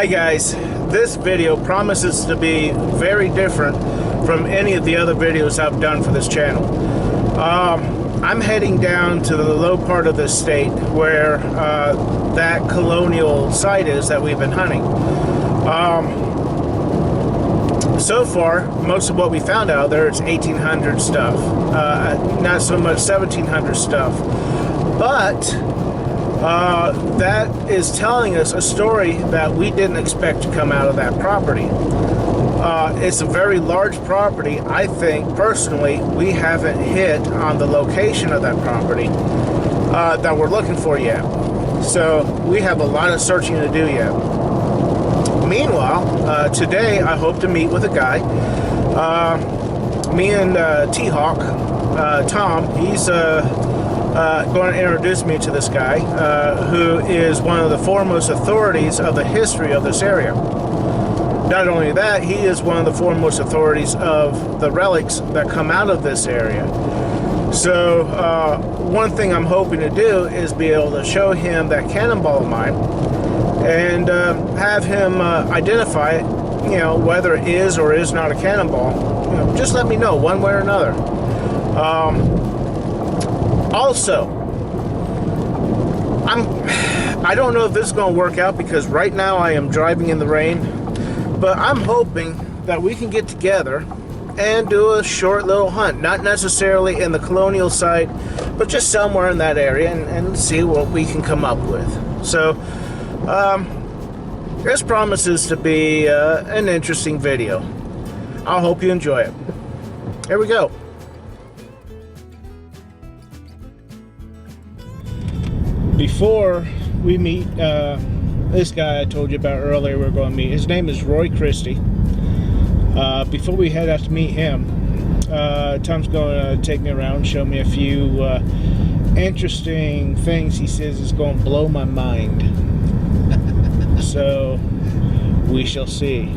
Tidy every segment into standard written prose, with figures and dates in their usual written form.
Hi guys, this video promises to be very different from any of the other videos I've done for this channel. I'm heading down to the low part of the state where that colonial site is that we've been hunting. So far, most of what we found out there is 1800 stuff, not so much 1700 stuff, but that is telling us a story that we didn't expect to come out of that property. It's a very large property. I think, personally, we haven't hit on the location of that property that we're looking for yet. So we have a lot of searching to do yet. Meanwhile, today I hope to meet with a guy. Me and T-Hawk, Tom, he's going to introduce me to this guy who is one of the foremost authorities of the history of this area. Not only that, he is one of the foremost authorities of the relics that come out of this area. So one thing I'm hoping to do is be able to show him that cannonball of mine and have him identify it, you know, whether it is or is not a cannonball. You know, just let me know one way or another. Also, I don't know if this is going to work out because right now I am driving in the rain, but I'm hoping that we can get together and do a short little hunt, not necessarily in the colonial site, but just somewhere in that area and see what we can come up with. So, this promises to be an interesting video. I hope you enjoy it. Here we go. Before we meet this guy I told you about earlier we're going to meet, his name is Roy Christie. Before we head out to meet him, Tom's going to take me around, show me a few interesting things he says is going to blow my mind. So we shall see.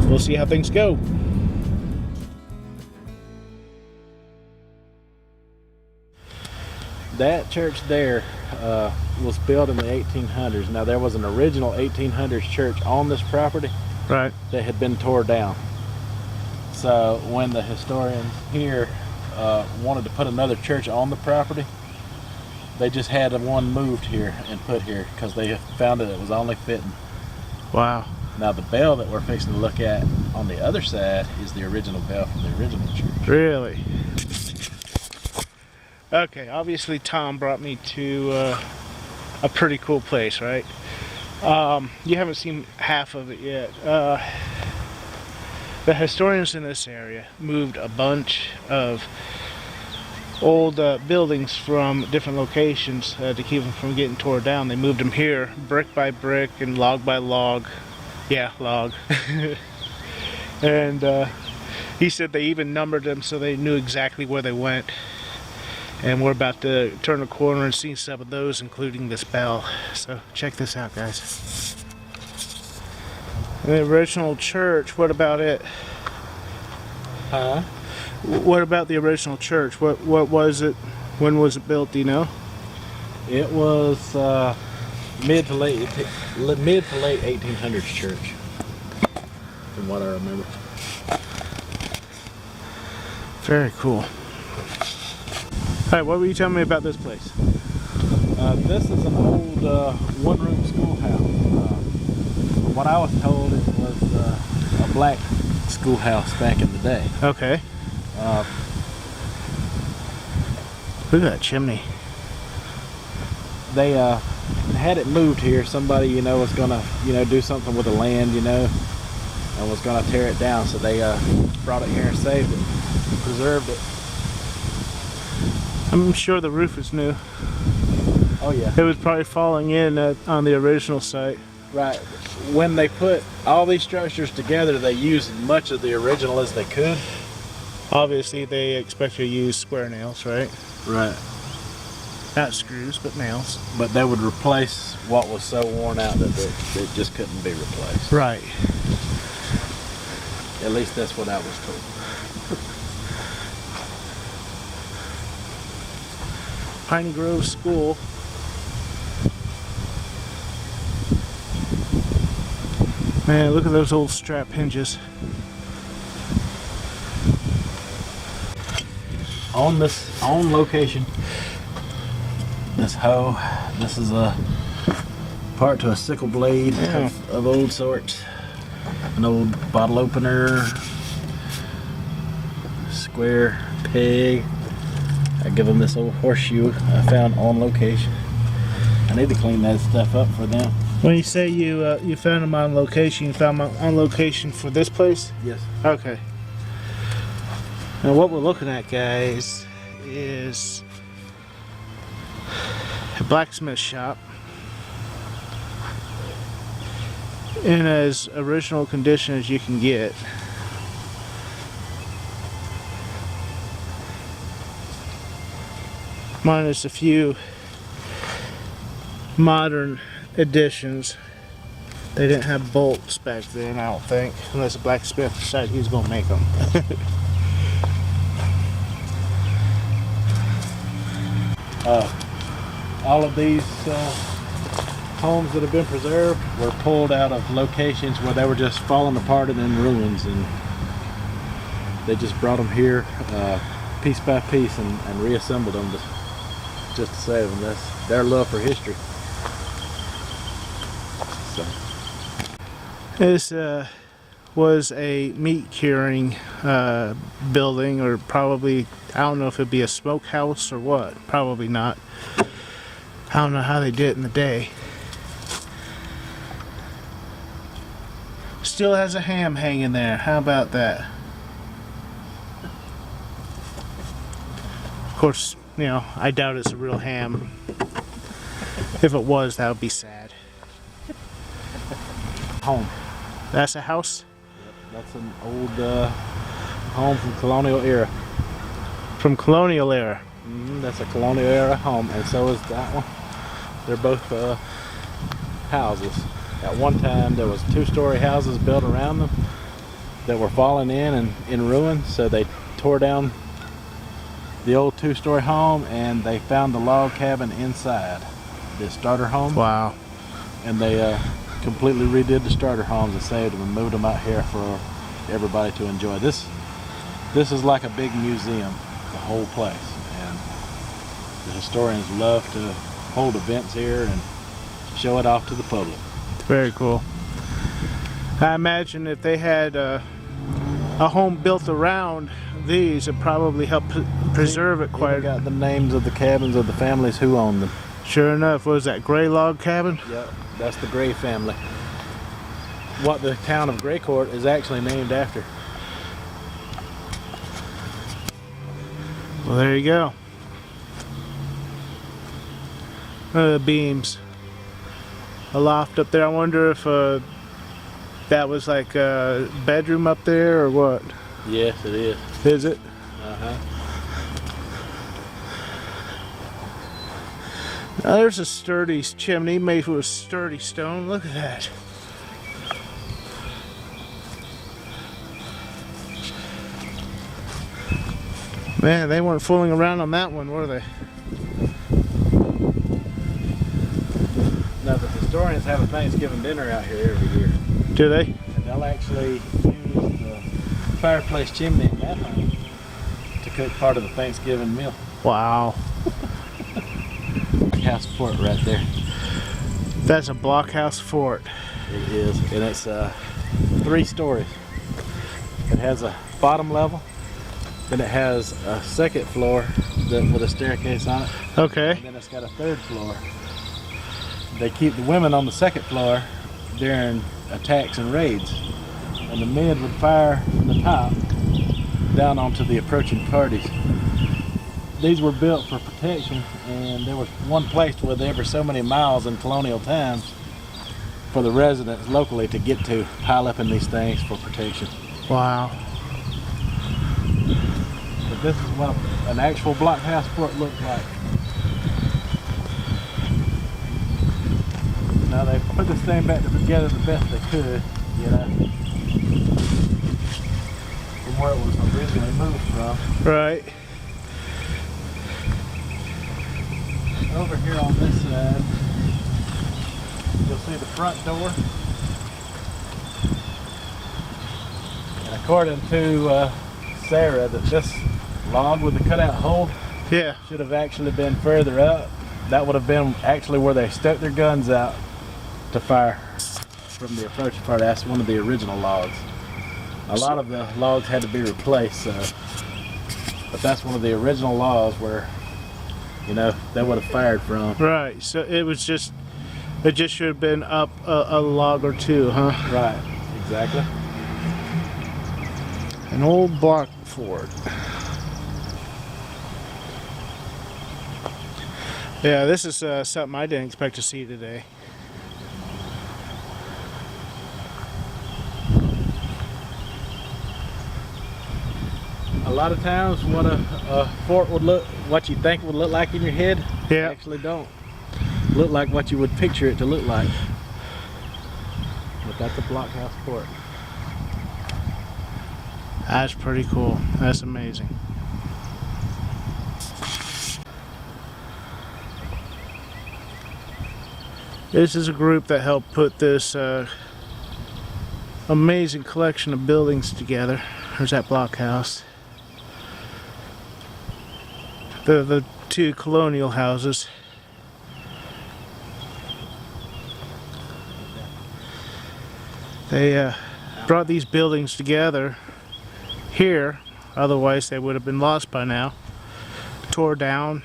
We'll see how things go. That church there was built in the 1800s. Now there was an original 1800s church on this property, Right. that had been tore down. So when the historians here wanted to put another church on the property, they just had one moved here and put here because they found that it was only fitting. Wow. Now the bell that we're fixing to look at on the other side is the original bell from the original church. Really? Okay, obviously Tom brought me to a pretty cool place, right? You haven't seen half of it yet. The historians in this area moved a bunch of old buildings from different locations to keep them from getting torn down. They moved them here brick by brick and log by log. Yeah, log. And he said they even numbered them so they knew exactly where they went. And we're about to turn the corner and see some of those, including this bell. So check this out, guys. The original church, what about it? Huh? What about the original church? What was it? When was it built, do you know? It was mid to late 1800s church, from what I remember. Very cool. Alright, what were you telling me about this place? This is an old one-room schoolhouse. From what I was told, it was a black schoolhouse back in the day. Okay. Look at that chimney. They had it moved here. Somebody, you know, was gonna, you know, do something with the land, you know, and was gonna tear it down. So they brought it here and saved it, preserved it. I'm sure the roof is new. Oh yeah. It was probably falling in on the original site. Right. When they put all these structures together, they used as much of the original as they could. Obviously, they expect you to use square nails, right? Right. Not screws, but nails. But they would replace what was so worn out that it just couldn't be replaced. Right. At least that's what I was told. Pine Grove School. Man, look at those old strap hinges. On location, this hoe, this is a part to a sickle blade of old sorts. An old bottle opener, square peg. I give them this old horseshoe I found on location. I need to clean that stuff up for them. When you say you found them on location, you found them on location for this place? Yes. Okay. Now what we're looking at, guys, is a blacksmith shop in as original condition as you can get. Minus a few modern additions. They didn't have bolts back then, I don't think, unless the blacksmith decided he was going to make them. All of these homes that have been preserved were pulled out of locations where they were just falling apart and in ruins, and they just brought them here piece by piece and reassembled them just to save them. That's their love for history. So. This was a meat curing building, or probably, I don't know if it'd be a smokehouse or what. Probably not. I don't know how they did it in the day. Still has a ham hanging there. How about that? Of course, you know, I doubt it's a real ham. If it was, that would be sad. Home. That's a house? Yep, that's an old home from colonial era. From colonial era? That's a colonial era home, and so is that one. They're both houses. At one time there was 2-story houses built around them that were falling in and in ruin, so they tore down the old 2-story home and they found the log cabin inside the starter home. Wow. And they completely redid the starter homes and saved them and moved them out here for everybody to enjoy. This is like a big museum, the whole place, and the historians love to hold events here and show it off to the public. Very cool. I imagine if they had a home built around these, it probably helped preserve it quite. Got the names of the cabins of the families who owned them. Sure enough. What was that, Gray Log Cabin? Yep, that's the Gray family. What the town of Graycourt is actually named after. Well, there you go. The beams. A loft up there. I wonder if that was like a bedroom up there or what? Yes, it is. Is it? Uh-huh. Now there's a sturdy chimney made with sturdy stone. Look at that. Man, they weren't fooling around on that one, were they? Now the historians have a Thanksgiving dinner out here every year. Do they? And they'll actually use the fireplace chimney in that home to cook part of the Thanksgiving meal. Wow. House fort right there. That's a blockhouse fort. It is, and it's 3 stories. It has a bottom level, then it has a second floor with a staircase on it. Okay. And then it's got a 3rd floor. They keep the women on the 2nd floor during attacks and raids, and the men would fire from the top down onto the approaching parties. These were built for protection, and there was one place with every so many miles in colonial times for the residents locally to get to, pile up in these things for protection. Wow. But this is what an actual blockhouse fort looked like. Now they put this thing back together the best they could, you know, from where it was originally moved from. Right. Over here on this side, you'll see the front door. according to Sarah, that this log with the cutout hole Yeah. should have actually been further up. That would have been actually where they stuck their guns out to fire from the approach part. That's one of the original logs. A lot of the logs had to be replaced, so, but that's one of the original logs where, you know, they would have fired from. Right. So it just should have been up a log or two, huh? Right. Exactly. An old block fort. Yeah, this is something I didn't expect to see today. A lot of times what a fort would look, what you think would look like in your head, Yeah. actually don't look like what you would picture it to look like. But that's a blockhouse fort. That's pretty cool. That's amazing. This is a group that helped put this amazing collection of buildings together. There's that blockhouse. The two colonial houses. They brought these buildings together here, otherwise they would have been lost by now, tore down,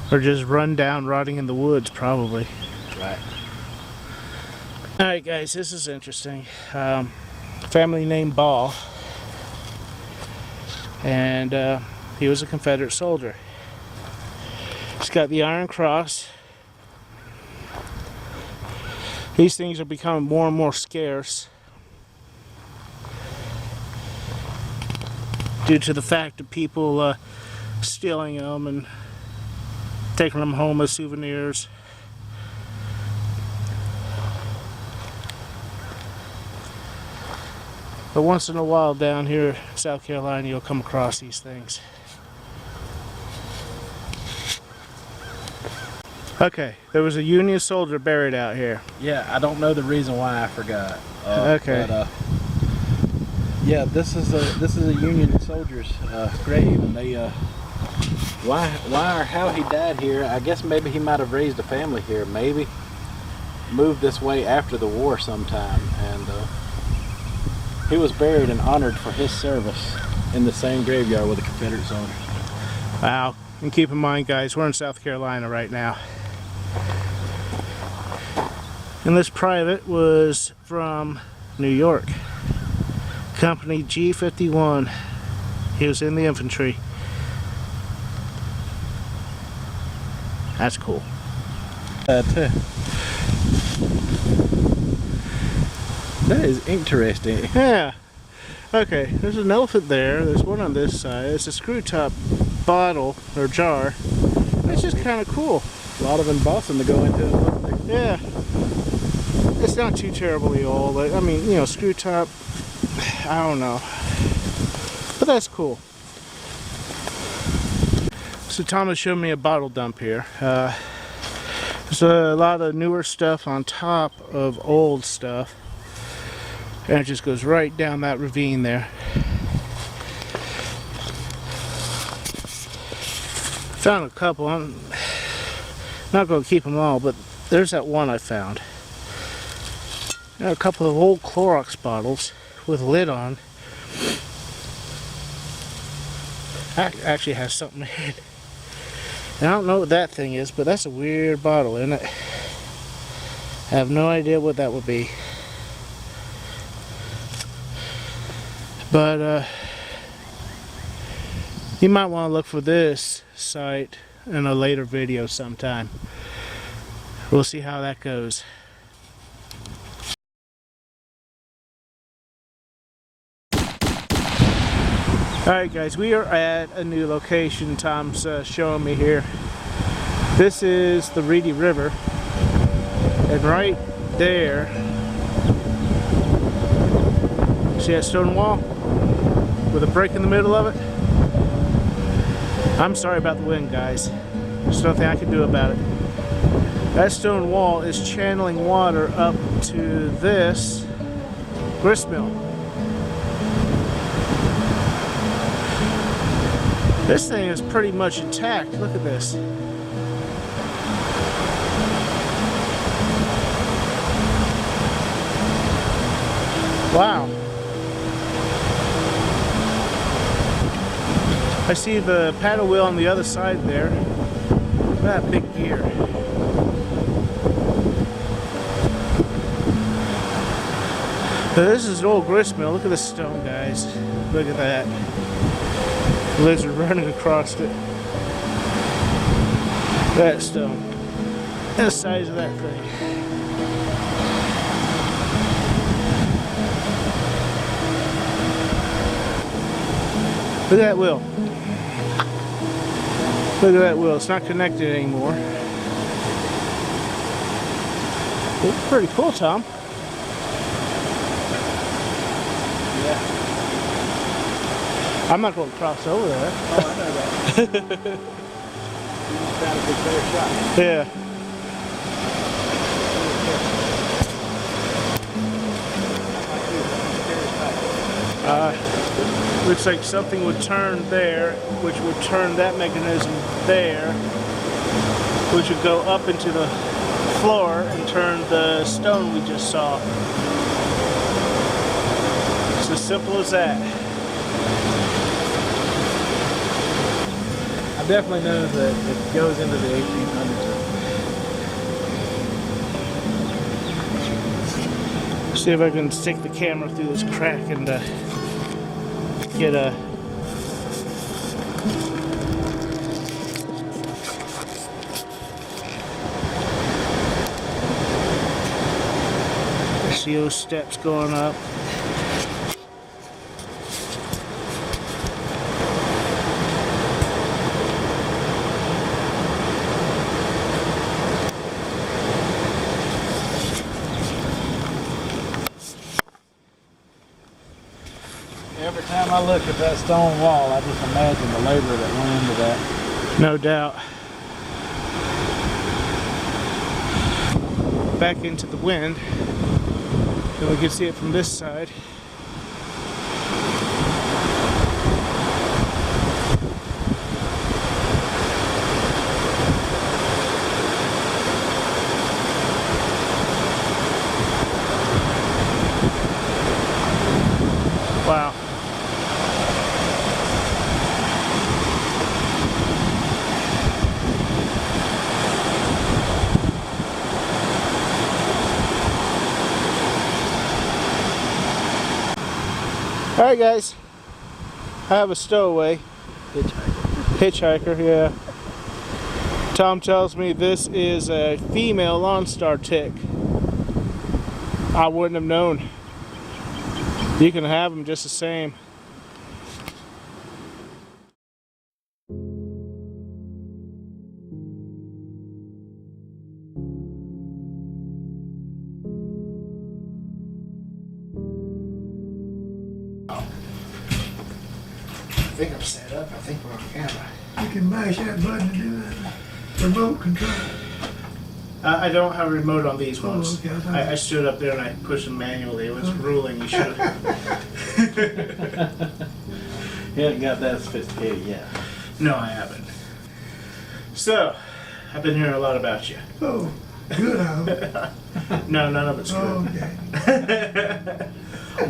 or just run down, rotting in the woods probably. Right. Alright guys, this is interesting. Family named Ball, and he was a Confederate soldier. He's got the Iron Cross. These things are becoming more and more scarce due to the fact of people stealing them and taking them home as souvenirs. But once in a while down here in South Carolina you'll come across these things. Okay, there was a Union soldier buried out here. Yeah, I don't know the reason why, I forgot. Okay. But, yeah, this is a Union soldier's grave, and they why or how he died here. I guess maybe he might have raised a family here. Maybe moved this way after the war sometime, and he was buried and honored for his service in the same graveyard with the Confederate soldiers. Wow. And keep in mind guys, we're in South Carolina right now. And this private was from New York. Company G51. He was in the infantry. That's cool. That is interesting. Yeah. Okay, there's an elephant there. There's one on this side. It's a screw top bottle or jar. It's just kind of cool. A lot of embossing to go into it, wasn't there? Yeah. It's not too terribly old. I mean, you know, screw top, I don't know. But that's cool. So Thomas showed me a bottle dump here. There's a lot of newer stuff on top of old stuff. And it just goes right down that ravine there. Found a couple. I'm not going to keep them all, but there's that one I found. And a couple of old Clorox bottles with a lid on. Actually has something in it. And I don't know what that thing is, but that's a weird bottle, isn't it? I have no idea what that would be. But you might want to look for this site in a later video sometime. We'll see how that goes. Alright guys, we are at a new location Tom's showing me here. This is the Reedy River, and right there, see that stone wall with a break in the middle of it? I'm sorry about the wind guys, there's nothing I can do about it. That stone wall is channeling water up to this grist mill. This thing is pretty much intact. Look at this. Wow. I see the paddle wheel on the other side there. Look at that big gear. So this is an old grist mill. Look at the stone, guys. Look at that. Lizard running across it. That stone. And the size of that thing. Look at that wheel. Look at that wheel. It's not connected anymore. It's pretty cool, Tom. Yeah. I'm not going to cross over there. Oh, I know that. Found a big better shot. Yeah. Looks like something would turn there, which would turn that mechanism there, which would go up into the floor and turn the stone we just saw. It's as simple as that. I definitely know that it goes into the 1800s. See if I can stick the camera through this crack and get a see those steps going up. Every time I look at that stone wall, I just imagine the labor that went into that. No doubt. Back into the wind, and we can see it from this side. Wow. Alright guys, I have a stowaway. Hitchhiker, yeah. Tom tells me this is a female Lone Star tick. I wouldn't have known. You can have them just the same. I think I'm set up. I think we're on camera. You can mash that button to do that. Remote control. I don't have a remote on these ones. Oh, okay. I stood up there and I pushed them manually. It was ruling. You should have. You haven't got that sophisticated yet. No, I haven't. So, I've been hearing a lot about you. Oh, good. No, none of it's good. Okay.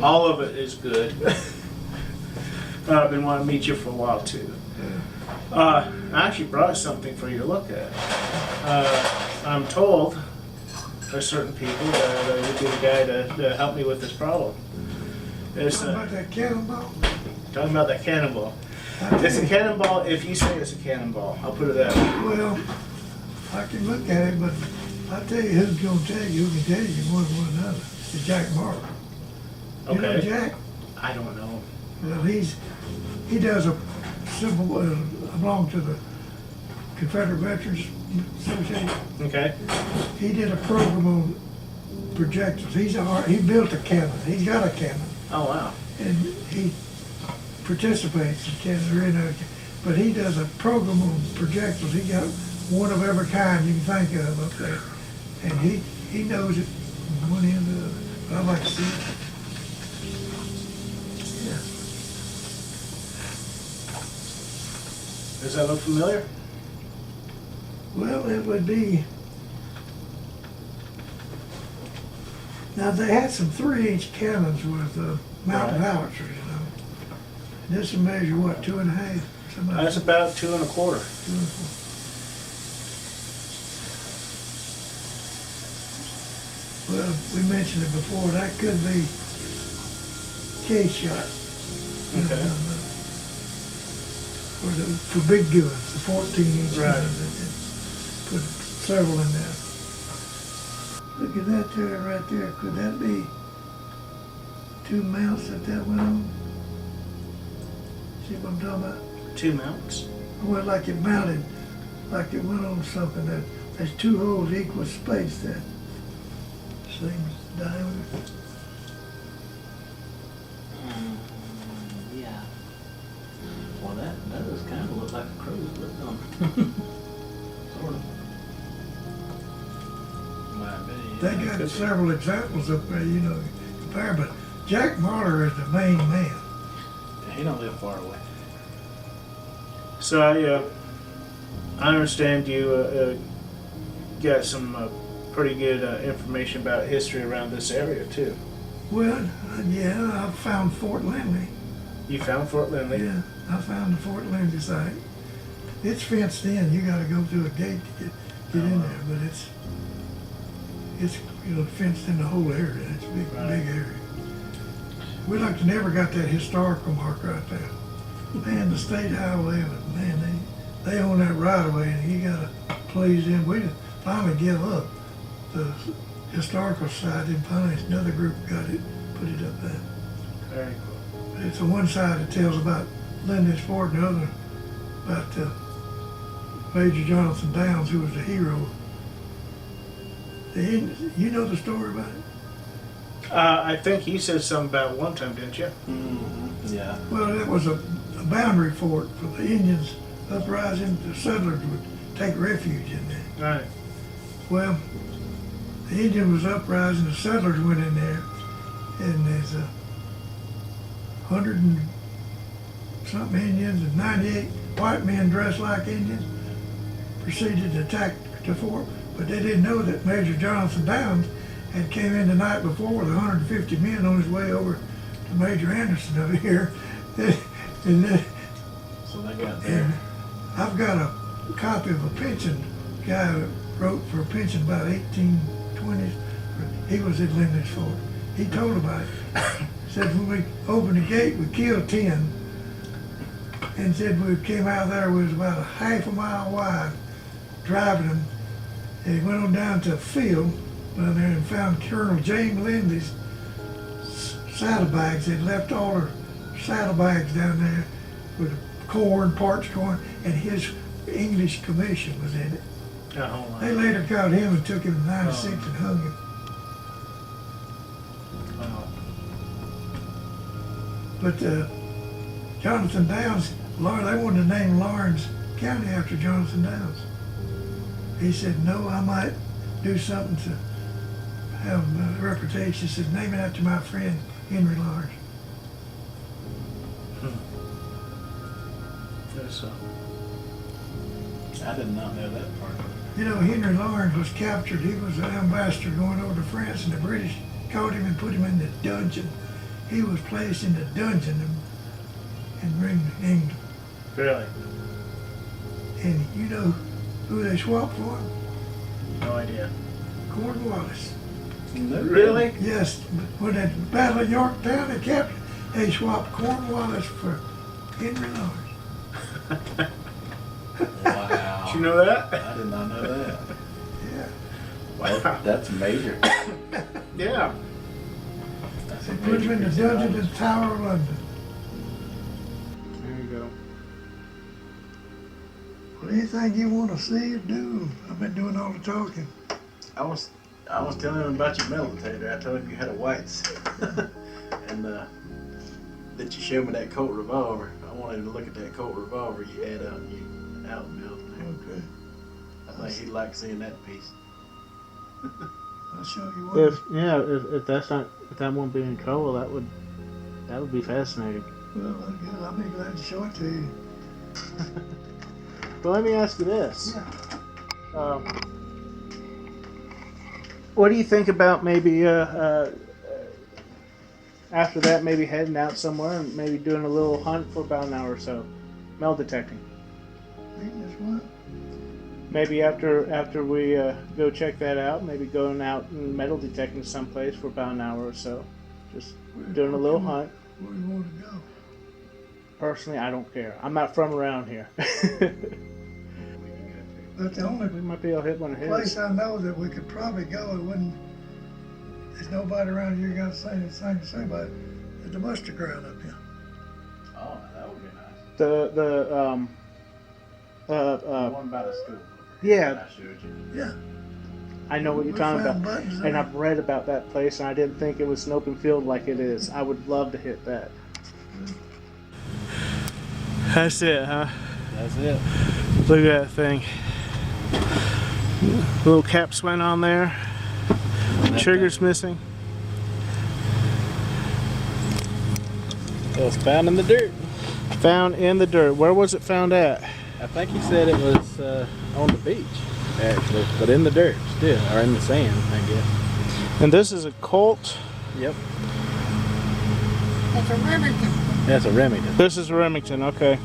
All of it is good. I've been wanting to meet you for a while too. I actually brought something for you to look at. I'm told by certain people that you'd be the guy to help me with this problem. It's, What about that cannonball? talking about that cannonball. It's a cannonball if you say it's a cannonball. I'll put it that way. Well, I can look at it, but I'll tell you who's going to tell you, who can tell you one way or another. It's Jack Martin. You know Okay. Jack? I don't know. Well, he does a simple, belong to the Confederate Veterans Association. Okay. He did a program on projectiles. He built a cannon. He's got a cannon. Oh wow. And he participates in Canada, but he does a program on projectiles. He got one of every kind you can think of up there, and he knows it from one end to the other. But I'd like to see it. Yeah. Does that look familiar? Well, it would be. Now they had some 3-inch cannons with mountain Right. howitzer, you know. This will measure what, 2.5? Something like That's that. about 2 1/4. 2.25. Well, we mentioned it before. That could be case shot. Okay. For big guns, the 14-inch Right. guns. Put several in there. Look at that there, right there. Could that be 2 mounts that went on? See what I'm talking about? 2 mounts. Well, like it mounted, like it went on something that there's 2 holes equal space there. Same diameter. Yeah. Well, that does kind of look like a cruise, but sort of. Might be. They got several examples up there, you know, compare, but Jack Marler is the main man. Yeah, he don't live far away. So I understand you got some pretty good information about history around this area too. Well, yeah, I found Fort Lindley. You found Fort Lindley. Yeah, I found the Fort Lindley site. It's fenced in. You got to go through a gate to get in there, but it's you know fenced in the whole area. It's a big area. We like to never got that historical mark right there. Man, the state highway, but man, they own that right away, and you got to please them. We finally give up. The historical side in Pines, another group got it, put it up there. Very cool. But it's the one side that tells about Lindley's Fort, and the other about Major Jonathan Downs, who was the hero. You know the story about it? I think you said something about it one time, didn't you? Mm-hmm. Yeah. Well, it was a boundary fort for the Indians uprising. The settlers would take refuge in there. Right. Well, the Indian was uprising, the settlers went in there, and there's 100 and something Indians and 98 white men dressed like Indians proceeded to attack the fort, but they didn't know that Major Jonathan Downs had came in the night before with 150 men on his way over to Major Anderson over here. and So they got there. I've got a copy of a pension guy that wrote for a pension about 1820s. He was at Lindley's Fort. He told about it. Said when we opened the gate, we killed 10. And said we came out there, we was about a half a mile wide, driving them. And he went on down to a field down there and found Colonel James Lindley's saddlebags. They'd left all their saddlebags down there with corn, parched corn, and his English commission was in it. Oh, They later caught him and took him in '96 and hung him. wow. But Jonathan Downs, they wanted to name Lawrence County after Jonathan Downs. He said, no, I might do something to have a reputation. He said, name it after my friend Henry Lawrence. There's something. I did not know that part. You know, Henry Lawrence was captured. He was an ambassador going over to France, and the British caught him and put him in the dungeon. He was placed in the dungeon in England. Really? And you know who they swapped for him? No idea. Cornwallis. Really? Yes, when at the Battle of Yorktown, they swapped Cornwallis for Henry Lawrence. Wow. Did you know that? I did not know that. Yeah. Well, that's major. Yeah. That's They a put him major in the piece of dungeon in knowledge. the Tower of London. There you go. Well, anything you want to see or do, I've been doing all the talking. I was telling him about your metal detector. I told him you had a whites, and that you showed me that Colt revolver. I wanted him to look at that Colt revolver you had out in your outbuild. Okay. I think he'd like seeing that piece. I'll show you one. If that won't be in color, that would be fascinating. Well, I'll be glad to show it to you. Well, let me ask you this. Yeah. What do you think about maybe after that, maybe heading out somewhere and maybe doing a little hunt for about an hour or so, metal detecting? Maintenance what? Maybe after we go check that out, maybe going out and metal detecting someplace for about an hour or so, just doing a little hunt. Where do you want to go? Personally, I don't care. I'm not from around here. But the only We might be able to hit one of his. place I know that we could probably go, it wouldn't, there's nobody around here got the same to say about it, is the mustard ground up here. Oh, that would be nice. The One by the school. yeah, I showed you. Yeah. I know what you're We talking found about, buttons and there. I've read about that place, and I didn't think it was an open field like it is. I would love to hit that. That's it, huh? That's it. Look at that thing. Little caps went on there. Trigger's missing. It was found in the dirt. Found in the dirt. Where was it found at? I think he said it was on the beach, actually, but in the dirt still, or in the sand, I guess. And this is a Colt. Yep. That's a Remington. That's a Remington. This is a Remington, okay.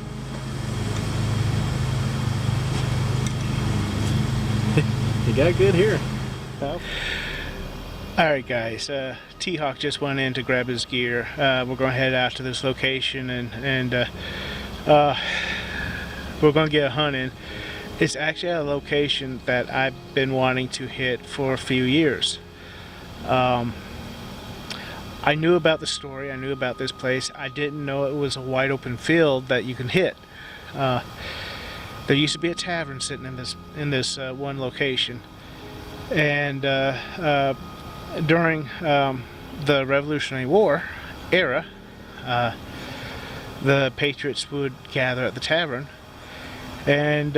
You got good hearing. Alright guys, T-Hawk just went in to grab his gear. We're going to head out to this location and we're going to get a hunt in. It's actually a location that I've been wanting to hit for a few years. I knew about the story, I knew about this place. I didn't know it was a wide open field that you can hit. There used to be a tavern sitting in this one location, and during the Revolutionary War era, the Patriots would gather at the tavern and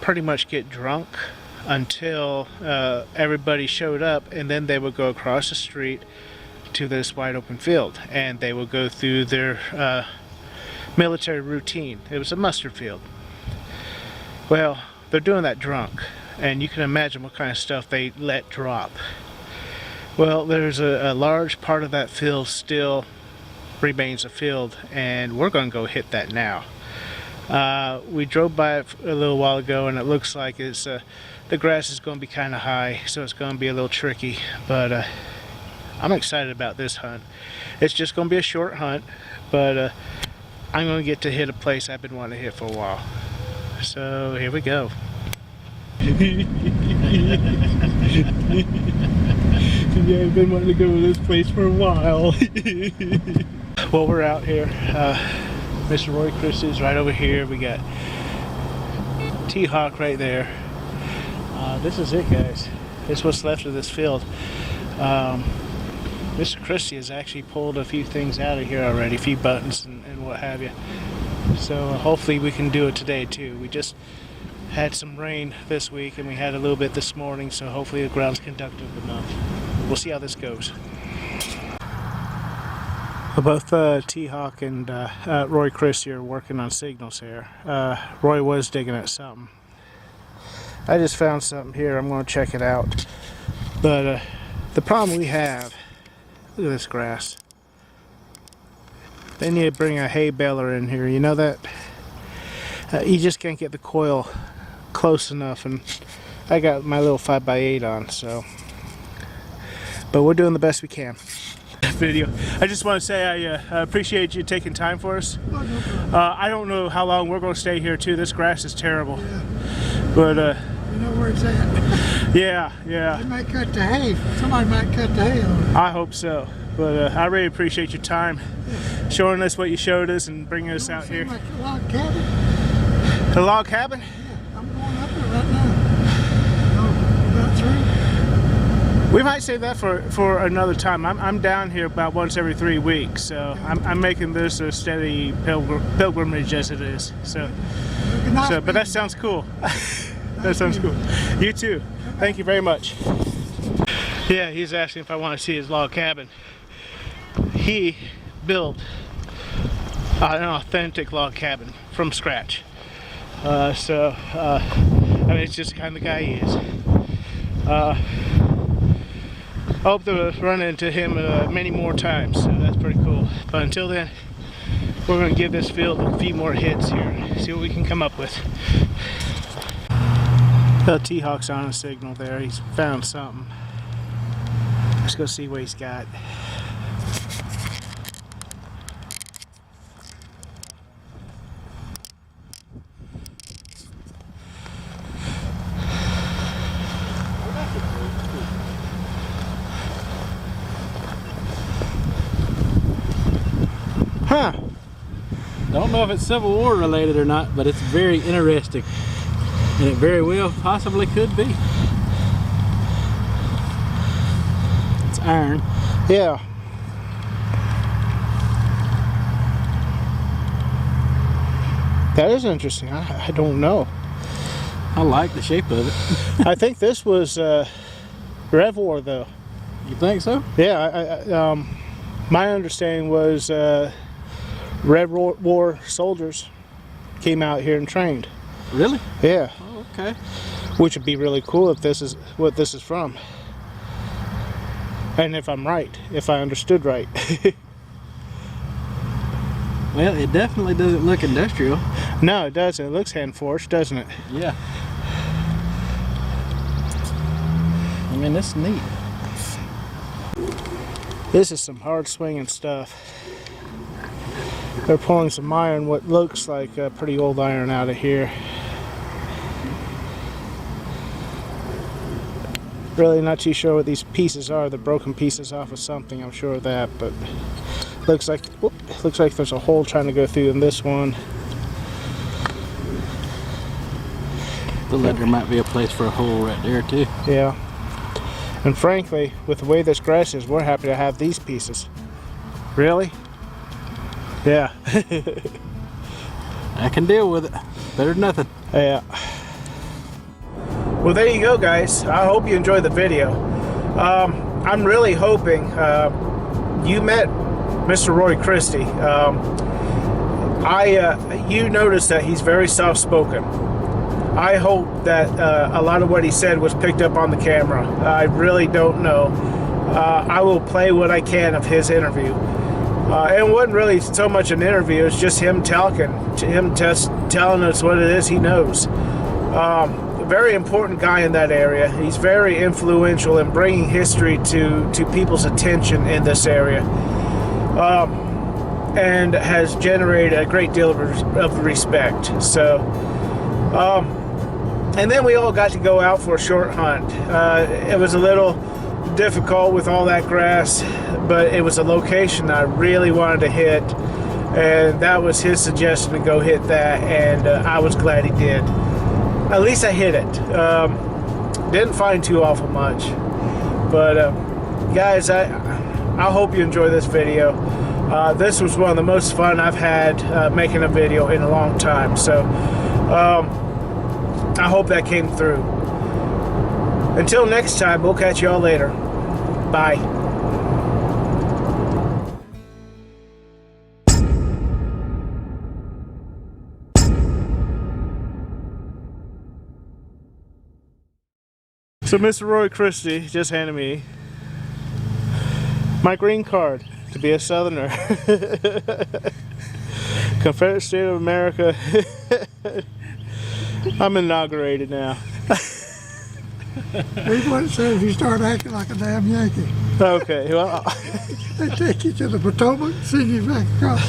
pretty much get drunk until everybody showed up, and then they would go across the street to this wide open field, and they would go through their military routine. It was a muster field. Well, they're doing that drunk, and you can imagine what kind of stuff they let drop. Well, there's a large part of that field still remains a field, and we're going to go hit that now. We drove by it a little while ago, and it looks like it's the grass is going to be kind of high, so it's going to be a little tricky, but I'm excited about this hunt. It's just going to be a short hunt, but I'm going to get to hit a place I've been wanting to hit for a while. So here we go. Yeah, I've been wanting to go to this place for a while. Well, we're out here. Mr. Roy Christie's right over here. We got T-Hawk right there. This is it, guys. This is what's left of this field. Mr. Christie has actually pulled a few things out of here already, a few buttons and what have you. So hopefully we can do it today too. We just had some rain this week and we had a little bit this morning, so hopefully the ground's conductive enough. We'll see how this goes. Both T-Hawk and Roy Christie are working on signals here. Roy was digging at something. I just found something here. I'm going to check it out. But the problem we have, look at this grass. They need to bring a hay baler in here. You know that? You just can't get the coil close enough, and I got my little 5x8 on, so. But we're doing the best we can. Video. I just want to say I appreciate you taking time for us. Oh, no problem. I don't know how long we're going to stay here too. This grass is terrible. Yeah. But You know where it's at. yeah. They might cut the hay. Somebody might cut the hay on it. I hope so. But I really appreciate your time, showing us what you showed us and bringing us out here. Like a log cabin? The log cabin? Yeah, I'm going up there right now. No, about 3. We might save that for another time. I'm down here about once every 3 weeks, so I'm making this a steady pilgrimage as it is. So but that sounds cool. That sounds cool. You too. Thank you very much. Yeah, he's asking if I want to see his log cabin. He built an authentic log cabin from scratch. I mean, it's just the kind of guy he is. I hope to run into him many more times, so that's pretty cool. But until then, we're going to give this field a few more hits here, see what we can come up with. The T-Hawk's on a signal there. He's found something. Let's go see what he's got. Huh. Don't know if it's Civil War related or not, but it's very interesting. And it very well possibly could be. It's iron. Yeah. That is interesting. I don't know. I like the shape of it. I think this was Rev War, though. You think so? Yeah. My understanding was Red War soldiers came out here and trained. Really? Yeah. Oh, okay. Which would be really cool if this is what this is from. And if I'm right, if I understood right. Well, it definitely doesn't look industrial. No, it doesn't. It looks hand forged, doesn't it? Yeah. I mean, that's neat. This is some hard swinging stuff. They're pulling some iron, what looks like pretty old iron out of here. Really not too sure what these pieces are. The broken pieces off of something, I'm sure of that, but looks like there's a hole trying to go through in this one. Feel like there might be a place for a hole right there too. Yeah. And frankly, with the way this grass is, we're happy to have these pieces. Really? Yeah. I can deal with it. Better than nothing. Yeah. Well, there you go, guys. I hope you enjoyed the video. I'm really hoping you met Mr. Roy Christie. You noticed that he's very soft-spoken. I hope that a lot of what he said was picked up on the camera. I really don't know. I will play what I can of his interview. It wasn't really so much an interview, it's just him talking, just telling us what it is he knows. A very important guy in that area. He's very influential in bringing history to people's attention in this area. And has generated a great deal of respect. So, and then we all got to go out for a short hunt. It was a little difficult with all that grass, but it was a location I really wanted to hit, and that was his suggestion to go hit that, and I was glad he did. At least I hit it. Didn't find too awful much, but guys, I hope you enjoy this video. This was one of the most fun I've had making a video in a long time, so I hope that came through. Until next time, we'll catch y'all later. Bye. So Mr. Roy Christie just handed me my green card to be a Southerner. Confederate State of America. I'm inaugurated now. Here's what it says if you start acting like a damn Yankee. Okay, well. They take you to the Potomac, send you back across.